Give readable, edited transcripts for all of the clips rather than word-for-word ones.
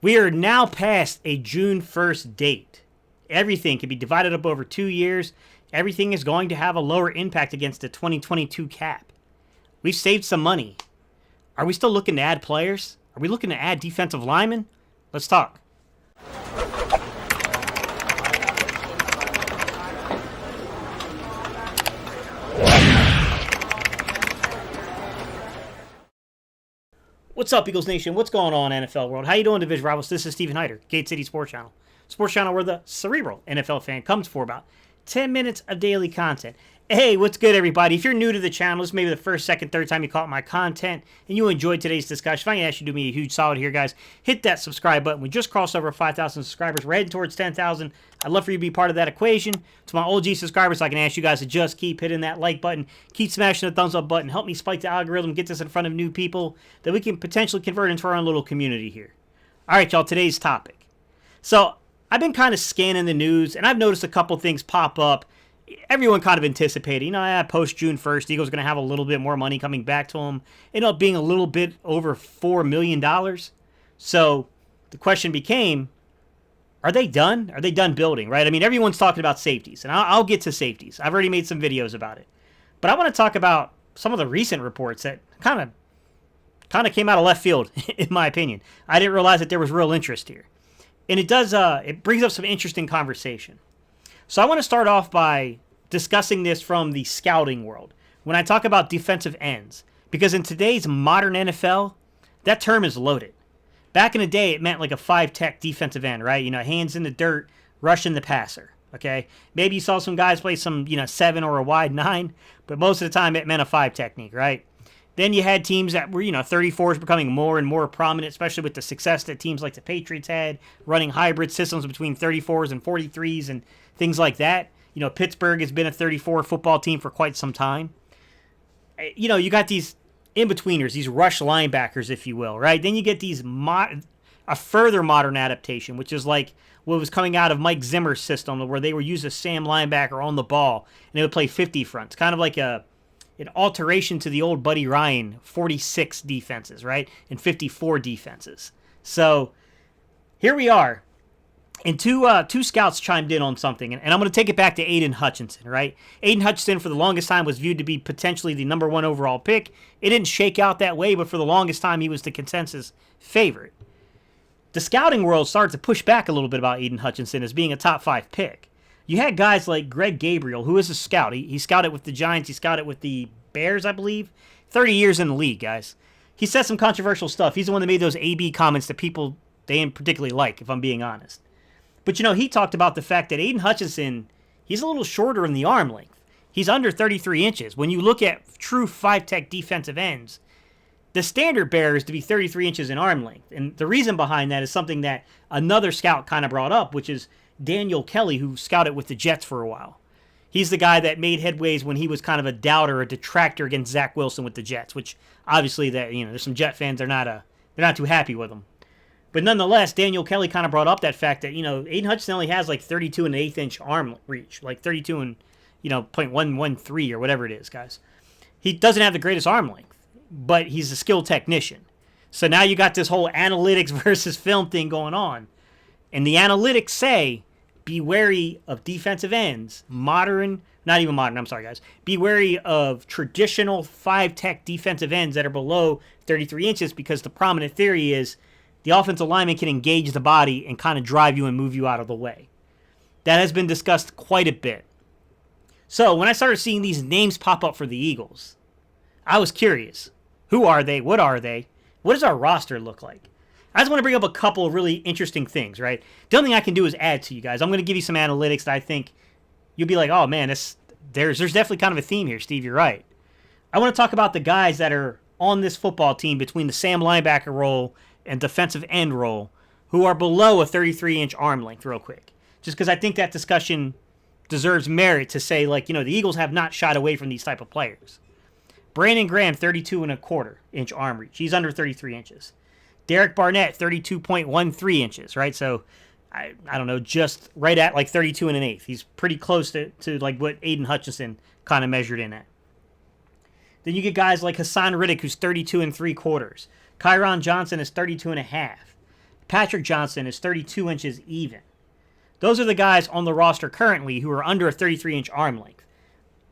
We are now past a June 1st date. Everything can be divided up over 2 years. Everything is going to have a lower impact against the 2022 cap. We've saved some money. Are we still looking to add players? Are we looking to add defensive linemen? Let's talk. What's up, Eagles Nation? What's going on, NFL world? How you doing, Division Rivals? This is Stephen Hyder, Gate City Sports Channel. Sports Channel where the cerebral NFL fan comes for about 10 minutes of daily content. Hey, what's good, everybody? If you're new to the channel, this may be the first, second, third time you caught my content, and you enjoyed today's discussion, if I can ask you to do me a huge solid here, guys, hit that subscribe button. We just crossed over 5,000 subscribers. We're heading towards 10,000. I'd love for you to be part of that equation. To my OG subscribers, I can ask you guys to just keep hitting that like button, keep smashing the thumbs up button, help me spike the algorithm, get this in front of new people that we can potentially convert into our own little community here. All right, y'all, today's topic. So I've been kind of scanning the news, and I've noticed a couple things pop up. Everyone kind of anticipated, post June 1st, Eagles going to have a little bit more money coming back to them. Ended up being a little bit over $4 million. So the question became, are they done? Are they done building, right? I mean, everyone's talking about safeties, and I'll get to safeties. I've already made some videos about it. But I want to talk about some of the recent reports that kind of came out of left field, in my opinion. I didn't realize that there was real interest here. And it brings up some interesting conversation. So I want to start off by discussing this from the scouting world. When I talk about defensive ends, because in today's modern NFL, that term is loaded. Back in the day, it meant like a 5-tech defensive end, right? Hands in the dirt, rushing the passer, okay? Maybe you saw some guys play some, 7 or a wide 9, but most of the time it meant a 5 technique, right? Then you had teams that were, 34s becoming more and more prominent, especially with the success that teams like the Patriots had, running hybrid systems between 34s and 43s and things like that. Pittsburgh has been a 34 football team for quite some time. You got these in-betweeners, these rush linebackers, if you will, right? Then you get these a further modern adaptation, which is like what was coming out of Mike Zimmer's system, where they were using a Sam linebacker on the ball, and they would play 50 fronts, kind of like an alteration to the old Buddy Ryan 46 defenses, right? And 54 defenses. So here we are. And two scouts chimed in on something, and I'm going to take it back to Aiden Hutchinson, right? Aiden Hutchinson, for the longest time, was viewed to be potentially the number 1 overall pick. It didn't shake out that way, but for the longest time, he was the consensus favorite. The scouting world started to push back a little bit about Aiden Hutchinson as being a top 5 pick. You had guys like Greg Gabriel, who is a scout. He scouted with the Giants. He scouted with the Bears, I believe. 30 years in the league, guys. He said some controversial stuff. He's the one that made those AB comments that people, they didn't particularly like, if I'm being honest. But, he talked about the fact that Aiden Hutchinson, he's a little shorter in the arm length. He's under 33 inches. When you look at true 5-tech defensive ends, the standard bearer is to be 33 inches in arm length. And the reason behind that is something that another scout kind of brought up, which is Daniel Kelly, who scouted with the Jets for a while. He's the guy that made headways when he was kind of a doubter, a detractor against Zach Wilson with the Jets, which obviously that there's some Jet fans they're not too happy with him. But nonetheless, Daniel Kelly kind of brought up that fact that, Aiden Hutchinson only has like 32 and an eighth inch arm reach, like 32 and, 0.113 or whatever it is, guys. He doesn't have the greatest arm length, but he's a skilled technician. So now you got this whole analytics versus film thing going on. And the analytics say, be wary of defensive ends, be wary of traditional 5-tech defensive ends that are below 33 inches because the prominent theory is the offensive lineman can engage the body and kind of drive you and move you out of the way. That has been discussed quite a bit. So when I started seeing these names pop up for the Eagles, I was curious. Who are they? What are they? What does our roster look like? I just want to bring up a couple of really interesting things, right? The only thing I can do is add to you guys. I'm going to give you some analytics that I think you'll be like, oh man, there's definitely kind of a theme here, Steve. You're right. I want to talk about the guys that are on this football team between the Sam linebacker role and defensive end role who are below a 33-inch arm length real quick. Just because I think that discussion deserves merit to say, the Eagles have not shied away from these type of players. Brandon Graham, 32 and a quarter inch arm reach. He's under 33 inches. Derek Barnett, 32.13 inches, right? So, I don't know, just right at 32 and an eighth. He's pretty close to what Aiden Hutchinson kind of measured in at. Then you get guys like Hassan Riddick, who's 32 and 3/4. Kyron Johnson is 32 and a half. Patrick Johnson is 32 inches even. Those are the guys on the roster currently who are under a 33-inch arm length.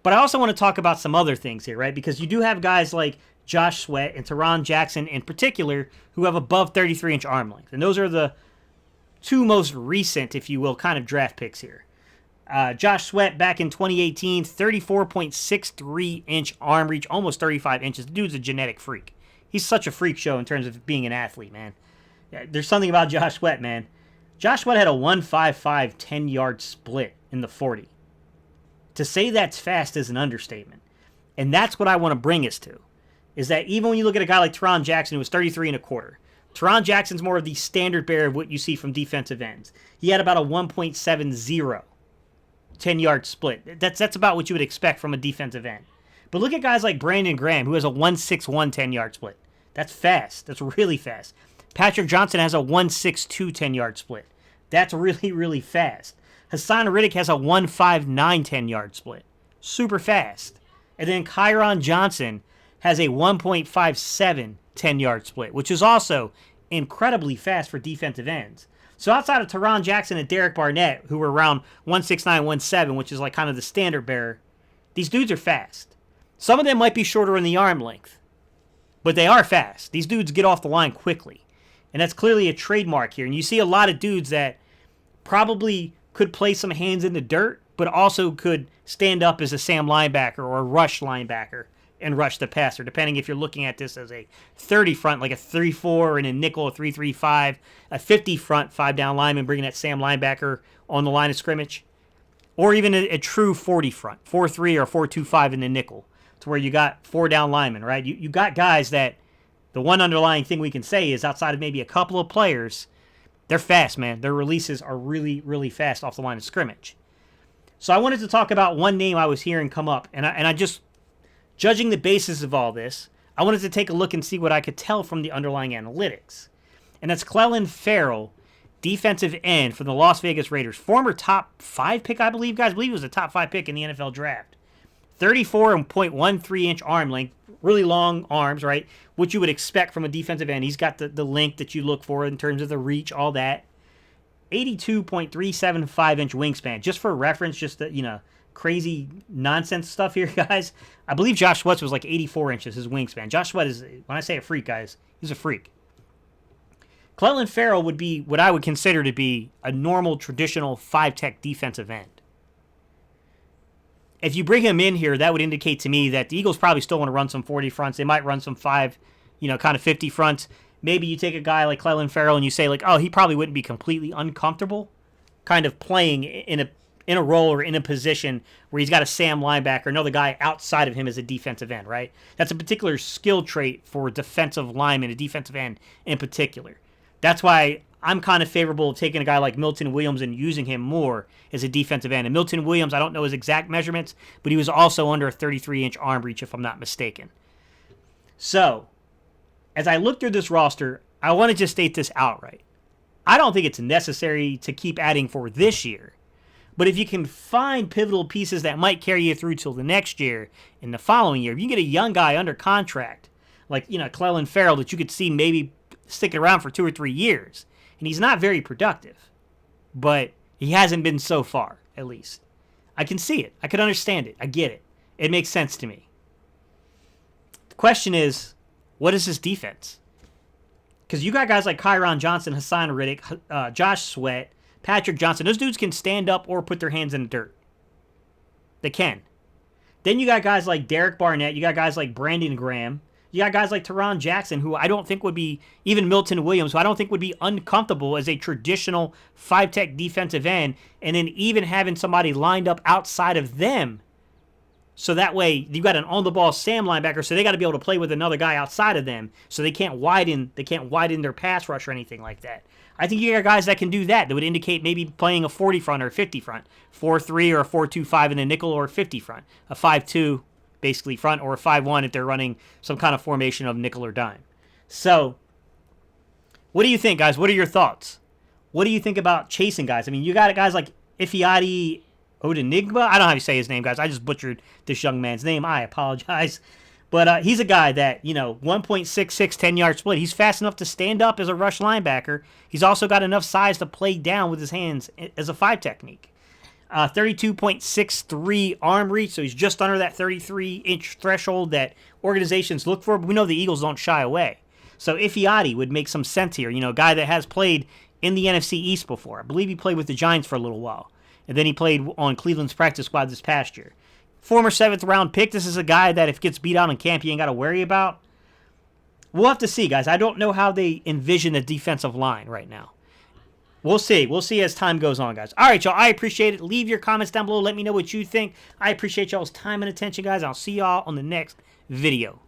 But I also want to talk about some other things here, right? Because you do have guys like Josh Sweat and Tyron Jackson in particular who have above 33-inch arm length. And those are the two most recent, if you will, kind of draft picks here. Josh Sweat back in 2018, 34.63-inch arm reach, almost 35 inches. The dude's a genetic freak. He's such a freak show in terms of being an athlete, man. Yeah, there's something about Josh Sweat, man. Josh Sweat had a 1.55 10-yard split in the 40. To say that's fast is an understatement. And that's what I want to bring us to, is that even when you look at a guy like Tyron Jackson, who was 33.25, Tyron Jackson's more of the standard bearer of what you see from defensive ends. He had about a 1.70 10-yard split. That's about what you would expect from a defensive end. But look at guys like Brandon Graham, who has a 1.61 10-yard split. That's fast. That's really fast. Patrick Johnson has a 1.62 10-yard split. That's really, really fast. Hassan Riddick has a 1.59 10-yard split. Super fast. And then Kyron Johnson has a 1.57 10-yard split, which is also incredibly fast for defensive ends. So outside of Tyron Jackson and Derek Barnett, who were around 1.69, 1.7, which is like kind of the standard bearer, these dudes are fast. Some of them might be shorter in the arm length, but they are fast. These dudes get off the line quickly. And that's clearly a trademark here. And you see a lot of dudes that probably could play some hands in the dirt, but also could stand up as a Sam linebacker or a rush linebacker and rush the passer, depending if you're looking at this as a 30 front, like a 3-4, and a nickel, a 3-3-5, a 50 front, 5-down lineman, bringing that Sam linebacker on the line of scrimmage, or even a true 40 front, 4-3 or 4-2-5 in the nickel, to where you got 4-down linemen, right? You got guys that the one underlying thing we can say is outside of maybe a couple of players, they're fast, man. Their releases are really, really fast off the line of scrimmage. So I wanted to talk about one name I was hearing come up, and I just, judging the basis of all this, I wanted to take a look and see what I could tell from the underlying analytics. And that's Clelland Ferrell, defensive end for the Las Vegas Raiders. Former top 5 pick, I believe, guys. I believe he was a top 5 pick in the NFL draft. 34.13-inch arm length. Really long arms, right? What you would expect from a defensive end. He's got the length that you look for in terms of the reach, all that. 82.375-inch wingspan. Just for reference, just the, crazy nonsense stuff here, guys. I believe Josh Sweat was like 84 inches, his wingspan. Josh Sweat is, when I say a freak, guys, he's a freak. Clelin Ferrell would be what I would consider to be a normal, traditional 5-tech defensive end. If you bring him in here, that would indicate to me that the Eagles probably still want to run some 40 fronts. They might run some 5, kind of 50 fronts. Maybe you take a guy like Clelin Ferrell and you say, like, oh, he probably wouldn't be completely uncomfortable kind of playing in a role or in a position where he's got a Sam linebacker, another guy outside of him as a defensive end, right? That's a particular skill trait for a defensive lineman, a defensive end in particular. That's why I'm kind of favorable of taking a guy like Milton Williams and using him more as a defensive end. And Milton Williams, I don't know his exact measurements, but he was also under a 33-inch arm reach, if I'm not mistaken. So, as I look through this roster, I want to just state this outright. I don't think it's necessary to keep adding for this year. But if you can find pivotal pieces that might carry you through till the next year and the following year, if you get a young guy under contract, like, Clelin Ferrell, that you could see maybe sticking around for 2 or 3 years, and he's not very productive, but he hasn't been so far, at least. I can see it. I can understand it. I get it. It makes sense to me. The question is, what is his defense? Because you got guys like Kyron Johnson, Hassan Riddick, Josh Sweat, Patrick Johnson. Those dudes can stand up or put their hands in the dirt. They can. Then you got guys like Derek Barnett. You got guys like Brandon Graham. You got guys like Tyron Jackson, who I don't think would be, even Milton Williams, who I don't think would be uncomfortable as a traditional 5-tech defensive end, and then even having somebody lined up outside of them. So that way, you got an on-the-ball Sam linebacker, so they got to be able to play with another guy outside of them, so they can't widen their pass rush or anything like that. I think you got guys that can do that. That would indicate maybe playing a 40 front or a 50 front, 4-3 or a 4-2-5 in a nickel, or a 50 front, a 5-2 basically front, or a 5-1 if they're running some kind of formation of nickel or dime. So, what do you think, guys? What are your thoughts? What do you think about chasing guys? I mean, you got guys like Ifeadi Odenigba. I don't know how you say his name, guys. I just butchered this young man's name. I apologize. But he's a guy that, 1.66, 10-yard split. He's fast enough to stand up as a rush linebacker. He's also got enough size to play down with his hands as a 5 technique. 32.63 arm reach, so he's just under that 33-inch threshold that organizations look for. But we know the Eagles don't shy away. So Ifeadi would make some sense here. A guy that has played in the NFC East before. I believe he played with the Giants for a little while. And then he played on Cleveland's practice squad this past year. Former 7th-round pick. This is a guy that if gets beat out in camp, you ain't got to worry about. We'll have to see, guys. I don't know how they envision the defensive line right now. We'll see. We'll see as time goes on, guys. All right, y'all. I appreciate it. Leave your comments down below. Let me know what you think. I appreciate y'all's time and attention, guys. I'll see y'all on the next video.